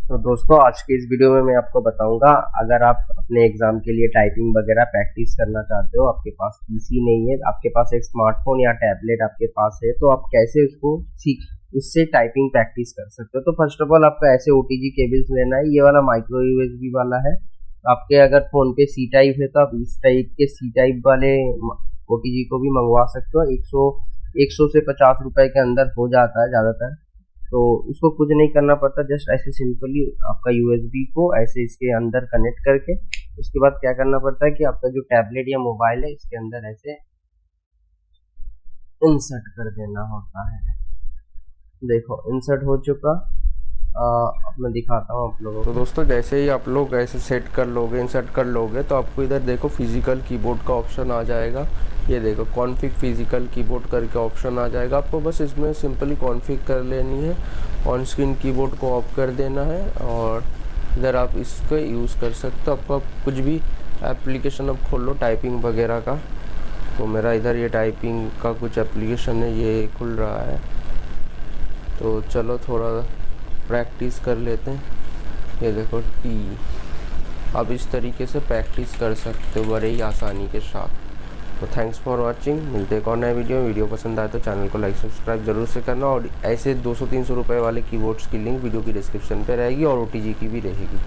तो दोस्तों आज के इस वीडियो में मैं आपको बताऊंगा, अगर आप अपने एग्जाम के लिए टाइपिंग वगैरह प्रैक्टिस करना चाहते हो, आपके पास पीसी नहीं है, आपके पास एक स्मार्टफोन या टैबलेट आपके पास है, तो आप कैसे उसको सीख उससे टाइपिंग प्रैक्टिस कर सकते हो। तो फर्स्ट ऑफ ऑल आपको ऐसे ओटीजी केबल्स लेना है। ये वाला माइक्रो यूएसबी वाला है। आपके अगर फोन पे सी टाइप है तो आप इस टाइप के सी टाइप वाले ओटीजी को भी मंगवा सकते हो। 100 से 50 रुपए के अंदर हो जाता है ज़्यादातर। तो इसको कुछ नहीं करना पड़ता, जस्ट ऐसे सिंपली आपका यूएसबी को ऐसे इसके अंदर कनेक्ट करके उसके बाद क्या करना पड़ता है कि आपका जो टैबलेट या मोबाइल है इसके अंदर ऐसे इंसर्ट कर देना होता है। देखो इंसर्ट हो चुका। अब मैं दिखाता हूँ आप लोगों तो को। दोस्तों जैसे ही आप लोग ऐसे सेट कर लोगे, इंसर्ट कर लोगे, तो आपको इधर देखो फिजिकल कीबोर्ड का ऑप्शन आ जाएगा। ये देखो कॉन्फ़िग फिजिकल कीबोर्ड करके ऑप्शन आ जाएगा। आपको बस इसमें सिंपली कॉन्फ़िग कर लेनी है, ऑन स्क्रीन कीबोर्ड को ऑफ कर देना है और इधर आप इसको यूज़ कर सकते हो। आपका कुछ भी एप्लीकेशन अब खोल लो टाइपिंग वगैरह का। तो मेरा इधर ये टाइपिंग का कुछ एप्लीकेशन है, ये खुल रहा है। तो चलो थोड़ा प्रैक्टिस कर लेते हैं। ये देखो टी, आप इस तरीके से प्रैक्टिस कर सकते हो बड़े ही आसानी के साथ। तो थैंक्स फॉर वाचिंग। मिलते हैं एक और नए वीडियो पसंद आए तो चैनल को लाइक सब्सक्राइब जरूर से करना। और ऐसे 200-300 रुपए वाले कीबोर्ड्स की लिंक वीडियो की डिस्क्रिप्शन पे रहेगी और ओटीजी की भी रहेगी।